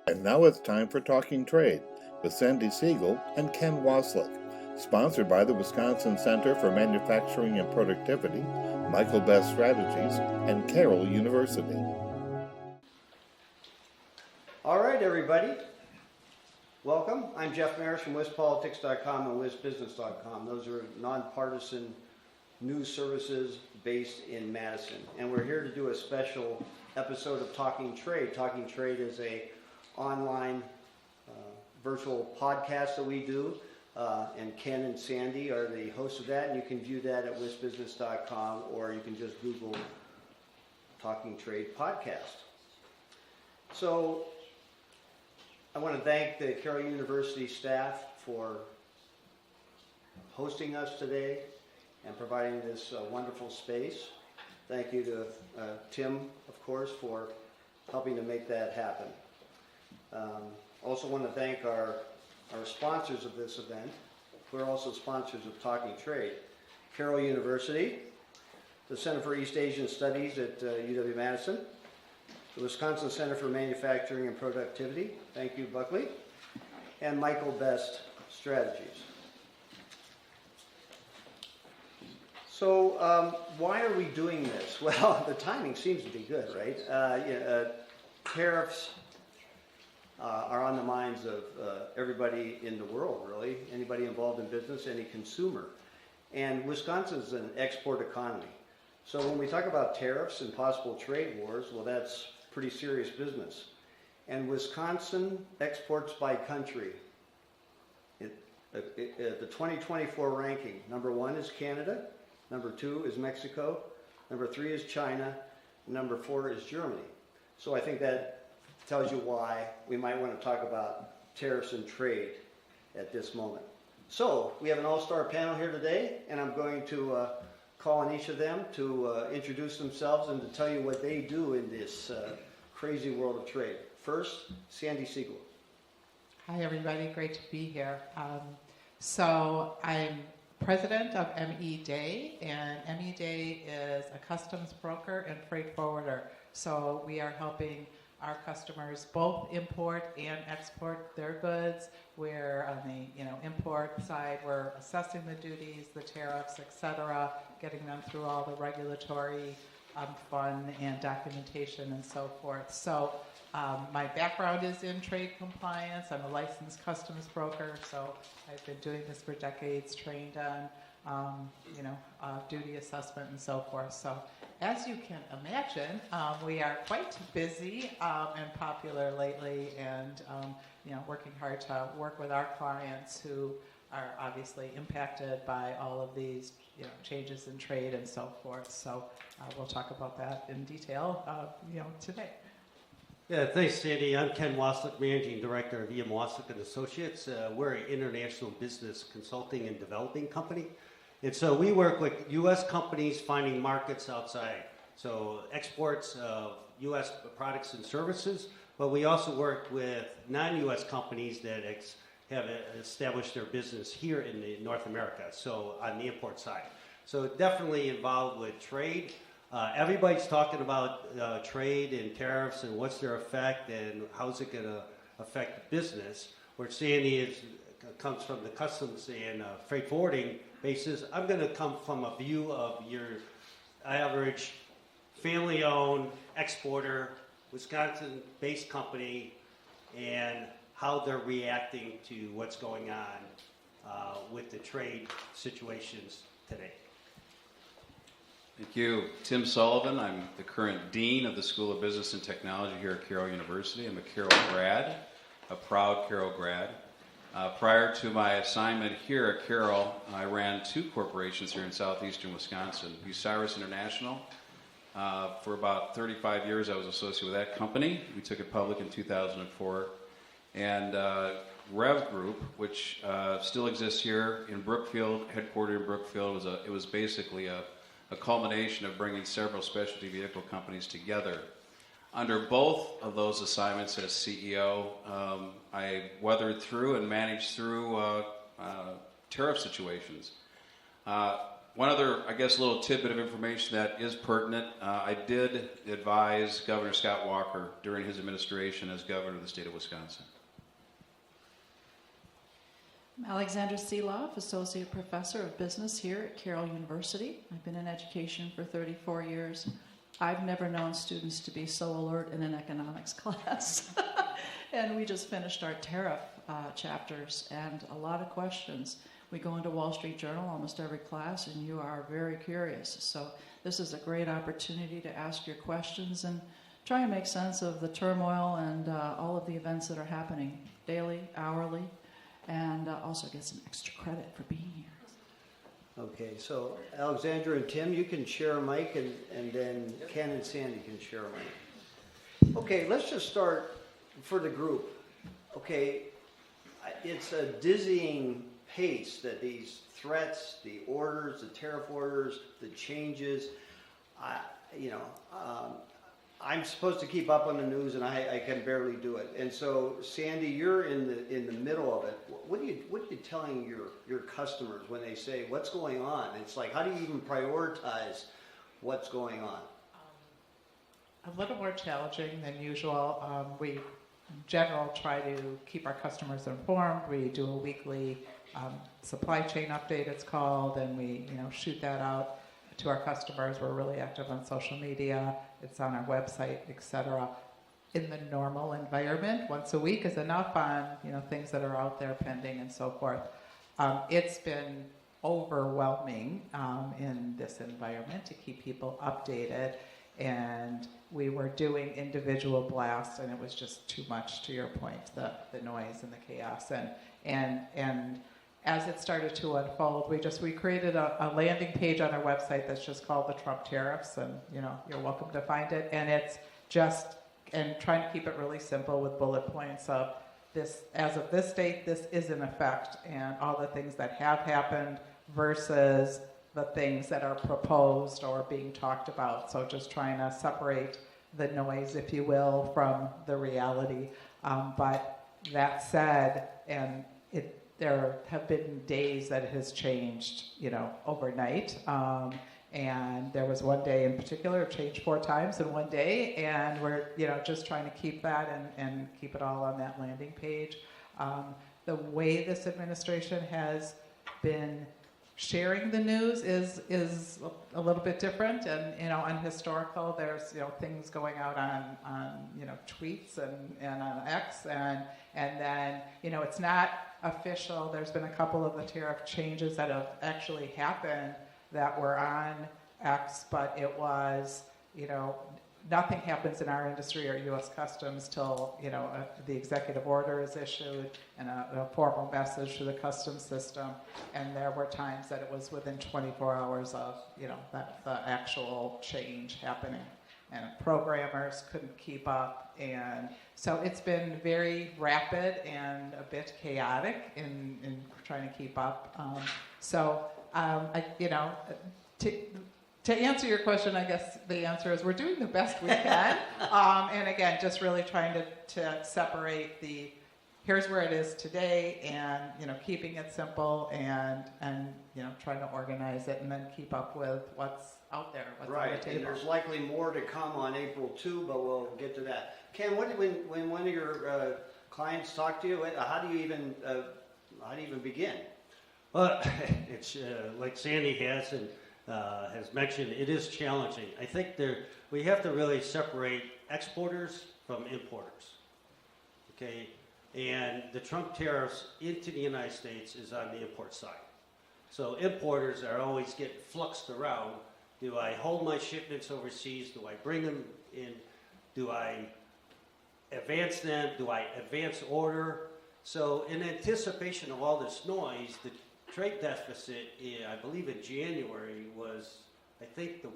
And now it's time for Talking Trade with Sandi Siegel and Ken Wasylik, sponsored by the Wisconsin Center for Manufacturing and Productivity, Michael Best Strategies, and Carroll University. All right, everybody. Welcome. I'm Jeff Maris from WisPolitics.com and WisBusiness.com. Those are nonpartisan news services based in Madison. And we're here to do a special episode of Talking Trade. Talking Trade is a online virtual podcast that we do, and Ken and Sandi are the hosts of that, and you can view that at WisBusiness.com, or you can just Google Talking Trade Podcast. So I want to thank the Carroll University staff for hosting us today and providing this wonderful space. Thank you to Tim, of course, for helping to make that happen. Also want to thank our sponsors of this event, who are also sponsors of Talking Trade. Carroll University, the Center for East Asian Studies at UW-Madison, the Wisconsin Center for Manufacturing and Productivity, thank you, Buckley, and Michael Best Strategies. So why are we doing this? Well, the timing seems to be good, right? Tariffs are on the minds of everybody in the world, really. Anybody involved in business, any consumer. And Wisconsin's an export economy. So when we talk about tariffs and possible trade wars, well, that's pretty serious business. And Wisconsin exports by country. The 2024 ranking, number 1 is Canada, number 2 is Mexico, number 3 is China, and number 4 is Germany. So I think that tells you why we might want to talk about tariffs and trade at this moment. So we have an all-star panel here today, and I'm going to call on each of them to introduce themselves and to tell you what they do in this crazy world of trade. First, Sandi Siegel. Hi, everybody. Great to be here. So I'm president of ME Day, and ME Day is a customs broker and freight forwarder. So we are helping our customers both import and export their goods. We're on the import side, we're assessing the duties, the tariffs, etc., getting them through all the regulatory fun and documentation and so forth. So my background is in trade compliance. I'm a licensed customs broker, so I've been doing this for decades, trained on duty assessment and so forth. So as you can imagine, we are quite busy and popular lately, and working hard to work with our clients who are obviously impacted by all of these changes in trade and so forth. So we'll talk about that in detail today. Yeah, thanks, Sandi. I'm Ken Wasylik, Managing Director of EM Wasylik & Associates. We're an international business consulting and developing company. And so we work with U.S. companies finding markets outside. So exports of U.S. products and services, but we also work with non-U.S. companies that have established their business here in North America, so on the import side. So definitely involved with trade. Everybody's talking about trade and tariffs and what's their effect and how's it going to affect business. Where Sandi comes from the customs and freight forwarding basis. I'm going to come from a view of your average family-owned exporter, Wisconsin-based company, and how they're reacting to what's going on with the trade situations today. Thank you. Tim Sullivan. I'm the current Dean of the School of Business and Technology here at Carroll University. I'm a Carroll grad, a proud Carroll grad. Prior to my assignment here at Carroll, I ran 2 corporations here in southeastern Wisconsin. Bucyrus International. For about 35 years, I was associated with that company. We took it public in 2004. And Rev Group, which still exists here in Brookfield, headquartered in Brookfield, it was basically a culmination of bringing several specialty vehicle companies together. Under both of those assignments as CEO, I weathered through and managed through tariff situations. One other, I guess, little tidbit of information that is pertinent. I did advise Governor Scott Walker during his administration as governor of the state of Wisconsin. I'm Alexandra Sielaff, Associate Professor of Business here at Carroll University. I've been in education for 34 years. I've never known students to be so alert in an economics class. And we just finished our tariff chapters and a lot of questions. We go into Wall Street Journal almost every class, and you are very curious. So this is a great opportunity to ask your questions and try and make sense of the turmoil and all of the events that are happening daily, hourly, and also get some extra credit for being here. Okay, so Alexandra and Tim, you can share a mic, and then Ken and Sandi can share a mic. Okay, let's just start for the group. Okay, it's a dizzying pace that these threats, the orders, the tariff orders, the changes, I'm supposed to keep up on the news, and I can barely do it. And so, Sandi, you're in the middle of it. What are you telling your customers when they say, "What's going on?" It's like, how do you even prioritize what's going on? A little more challenging than usual. We, in general, try to keep our customers informed. We do a weekly supply chain update, it's called, and we shoot that out to our customers. We're really active on social media. It's on our website, etc. In the normal environment, once a week is enough on things that are out there pending and so forth. It's been overwhelming in this environment to keep people updated, and we were doing individual blasts, and it was just too much. To your point, the noise and the chaos, and as it started to unfold, we created a landing page on our website that's just called the Trump Tariffs, and you're welcome to find it. And it's trying to keep it really simple with bullet points of this, as of this date, this is in effect, and all the things that have happened versus the things that are proposed or being talked about. So just trying to separate the noise, if you will, from the reality. But that said, there have been days that it has changed, overnight. And there was one day in particular, it changed 4 times in one day, and we're, just trying to keep that and keep it all on that landing page. The way this administration has been sharing the news is a little bit different, and unhistorical. There's things going out on tweets and on X, and then it's not official. There's been a couple of the tariff changes that have actually happened that were on X, but it was nothing happens in our industry or U.S. Customs till the executive order is issued and a formal message to the customs system. And there were times that it was within 24 hours of the actual change happening, and programmers couldn't keep up, and so it's been very rapid and a bit chaotic in trying to keep up. To answer your question, I guess the answer is we're doing the best we can. And again, just really trying to separate here's where it is today, and keeping it simple, and trying to organize it, and then keep up with what's out there, what's on the table. And there's likely more to come on April 2, but we'll get to that. Ken, when one of your clients talk to you, how do you even begin? Well, it's like Sandi has mentioned, it is challenging. I think we have to really separate exporters from importers. Okay, and the Trump tariffs into the United States is on the import side. So importers are always getting fluxed around. Do I hold my shipments overseas? Do I bring them in? Do I advance them? Do I advance order? So in anticipation of all this noise, the trade deficit, I believe in January, was, I think, the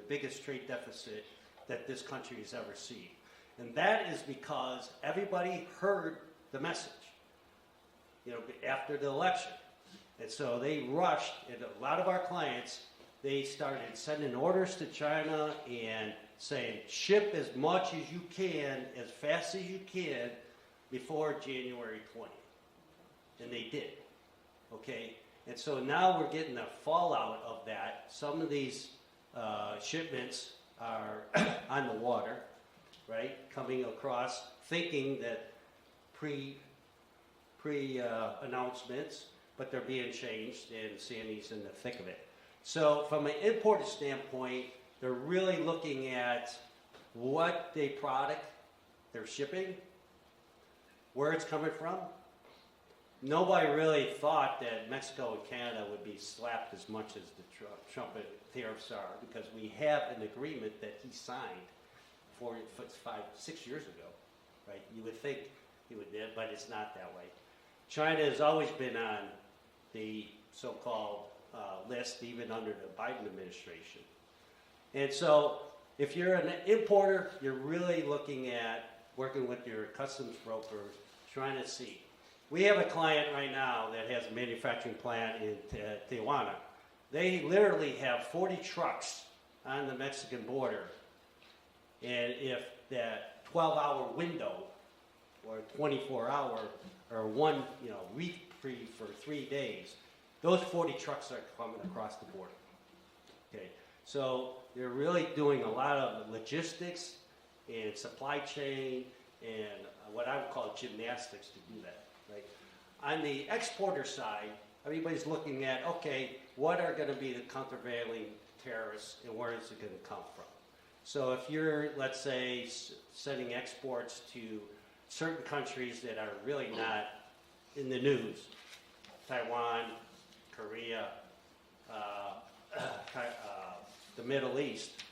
biggest trade deficit that this country has ever seen. And that is because everybody heard the message, after the election. And so they rushed, and a lot of our clients, they started sending orders to China and saying, ship as much as you can, as fast as you can, before January 20th. And they did, okay? And so now we're getting the fallout of that. Some of these shipments are on the water, right, coming across, thinking that pre-announcements, but they're being changed, and Sandy's in the thick of it. So from an importer standpoint, they're really looking at what the product they're shipping, where it's coming from. Nobody really thought that Mexico and Canada would be slapped as much as the Trump tariffs are, because we have an agreement that he signed 6 years ago, right? You would think he would, but it's not that way. China has always been on the so-called list, even under the Biden administration. And so if you're an importer, you're really looking at working with your customs brokers, trying to see. We have a client right now that has a manufacturing plant in Tijuana. They literally have 40 trucks on the Mexican border. And if that 12-hour window or 24-hour or one reprieve for 3 days, those 40 trucks are coming across the border. Okay, so they're really doing a lot of logistics and supply chain and what I would call gymnastics to do that. Right? On the exporter side, everybody's looking at, okay, what are going to be the countervailing tariffs and where is it going to come from? So if you're, let's say, sending exports to certain countries that are really not in the news, Taiwan, Korea, the Middle East,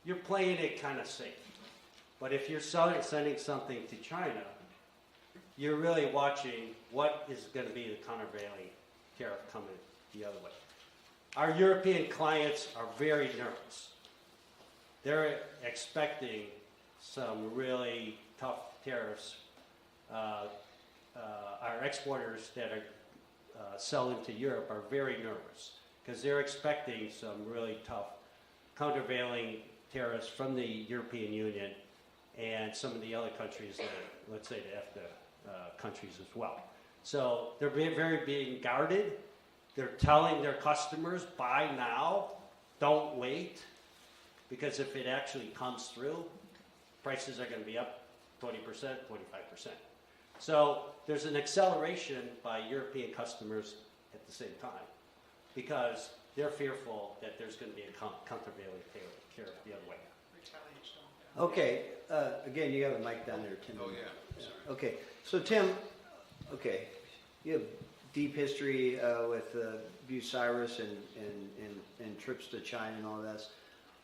you're playing it kind of safe. But if you're sending something to China, you're really watching what is going to be the countervailing tariff coming the other way. Our European clients are very nervous. They're expecting some really tough tariffs. Our exporters that are selling to Europe are very nervous because they're expecting some really tough countervailing tariffs from the European Union and some of the other countries, let's say the EFTA countries as well. So they're very being guarded. They're telling their customers, buy now, don't wait, because if it actually comes through, prices are going to be up 20%, 25%. So there's an acceleration by European customers at the same time because they're fearful that there's going to be a countervailing tariff the other way. Okay, again, you have a mic down there, Tim. Oh, yeah. Sorry. Okay, so Tim, okay, you have deep history with Bucyrus and trips to China and all that.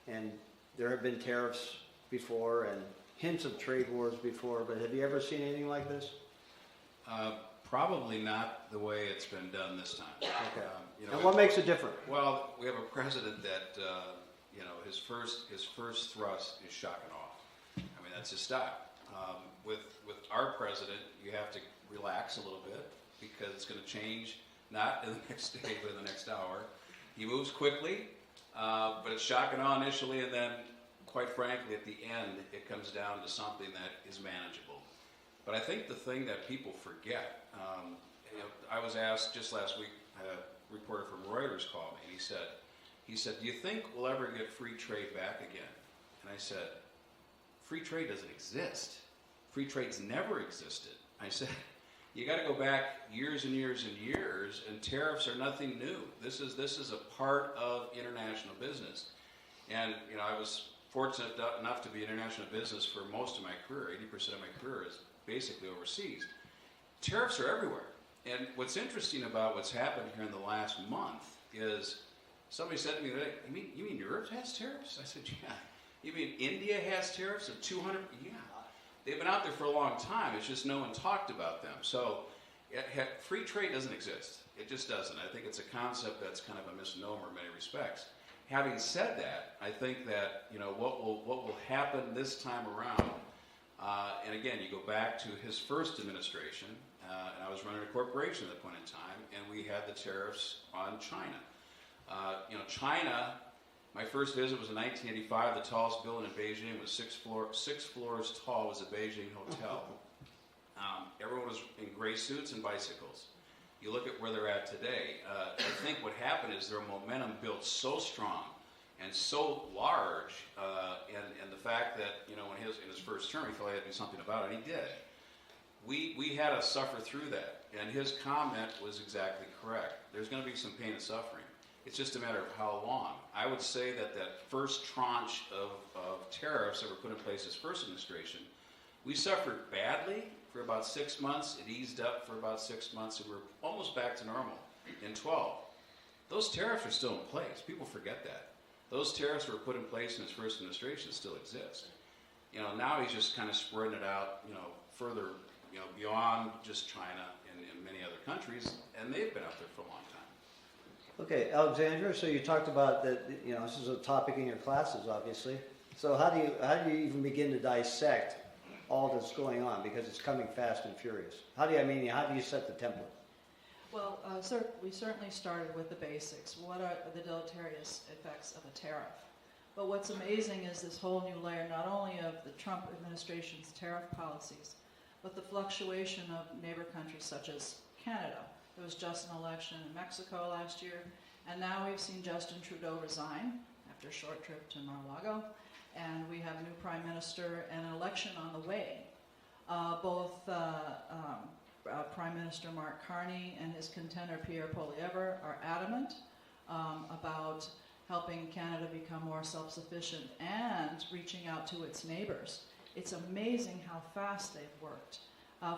And there have been tariffs before and hints of trade wars before, but have you ever seen anything like this? Probably not the way it's been done this time. Okay. And what makes it different? Well, we have a president that his first thrust is shock and awe. I mean, that's his style. With our president, you have to relax a little bit because it's going to change not in the next day but in the next hour. He moves quickly, but it's shock and awe initially, and then, quite frankly, at the end, it comes down to something that is manageable. But I think the thing that people forget, I was asked just last week, a reporter from Reuters called me, and he said, do you think we'll ever get free trade back again? And I said, free trade doesn't exist. Free trade's never existed. I said, you got to go back years and years and years, and tariffs are nothing new. This is a part of international business. And I was fortunate enough to be in international business for most of my career. 80% of my career is basically overseas. Tariffs are everywhere. And what's interesting about what's happened here in the last month is somebody said to me today, you mean Europe has tariffs? I said, yeah. You mean India has tariffs of 200? Yeah. They've been out there for a long time. It's just no one talked about them. So free trade doesn't exist. It just doesn't. I think it's a concept that's kind of a misnomer in many respects. Having said that, I think that what will happen this time around, and again, you go back to his first administration, and I was running a corporation at that point in time, and we had the tariffs on China. China, my first visit was in 1985. The tallest building in Beijing was 6 floors tall, was a Beijing hotel. Everyone was in gray suits and bicycles. You look at where they're at today. I think what happened is their momentum built so strong and so large, and the fact that, you know, in his first term, he felt he had to do something about it, and he did. We had to suffer through that, and his comment was exactly correct. There's going to be some pain and suffering. It's just a matter of how long. I would say that first tranche of tariffs that were put in place this first administration, we suffered badly for about 6 months. It eased up for about 6 months, and we're almost back to normal in 12. Those tariffs are still in place. People forget that. Those tariffs that were put in place in his first administration still exist. You know, now he's just kind of spreading it out, you know, further, you know, beyond just China and many other countries, and they've been out there for a long time. Okay, Alexandra, so you talked about that, you know, this is a topic in your classes, obviously. So how do you even begin to dissect all that's going on, because it's coming fast and furious? How do you set the template? Well, we certainly started with the basics. What are the deleterious effects of a tariff? But what's amazing is this whole new layer, not only of the Trump administration's tariff policies, but the fluctuation of neighbor countries such as Canada. There was just an election in Mexico last year, and now we've seen Justin Trudeau resign after a short trip to Mar-a-Lago, and we have a new prime minister and an election on the way. Both Prime Minister Mark Carney and his contender Pierre Poilievre are adamant about helping Canada become more self-sufficient and reaching out to its neighbors. It's amazing how fast they've worked.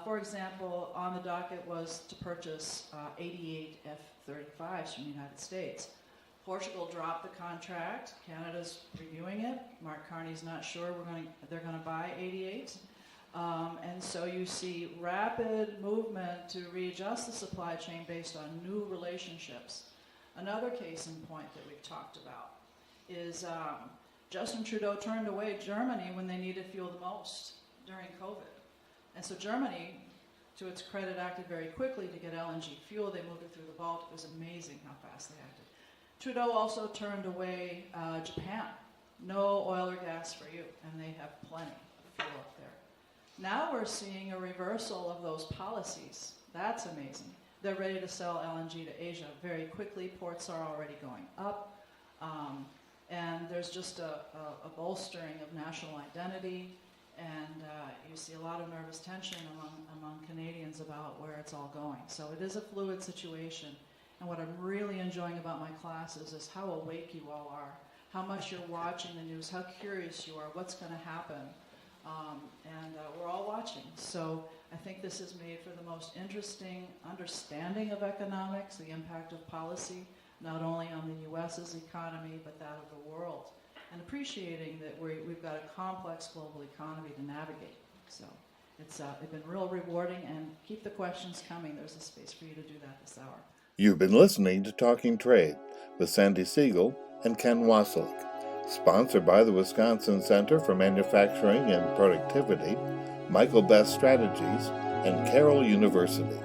For example, on the docket was to purchase 88 F-35s from the United States. Portugal dropped the contract. Canada's reviewing it. Mark Carney's not sure they're going to buy 88. And so you see rapid movement to readjust the supply chain based on new relationships. Another case in point that we've talked about is Justin Trudeau turned away Germany when they needed fuel the most during COVID. And so Germany, to its credit, acted very quickly to get LNG fuel. They moved it through the Baltic. It was amazing how fast they acted. Trudeau also turned away Japan. No oil or gas for you, and they have plenty of fuel up there. Now we're seeing a reversal of those policies. That's amazing. They're ready to sell LNG to Asia very quickly. Ports are already going up. And there's just a bolstering of national identity. And you see a lot of nervous tension among Canadians about where it's all going. So it is a fluid situation. And what I'm really enjoying about my classes is how awake you all are, how much you're watching the news, how curious you are, what's going to happen. And we're all watching. So I think this has made for the most interesting understanding of economics, the impact of policy, not only on the U.S.'s economy, but that of the world. And appreciating that we've got a complex global economy to navigate. So it's been real rewarding, and keep the questions coming. There's a space for you to do that this hour. You've been listening to Talking Trade with Sandi Siegel and Ken Wasylik, sponsored by the Wisconsin Center for Manufacturing and Productivity, Michael Best Strategies, and Carroll University.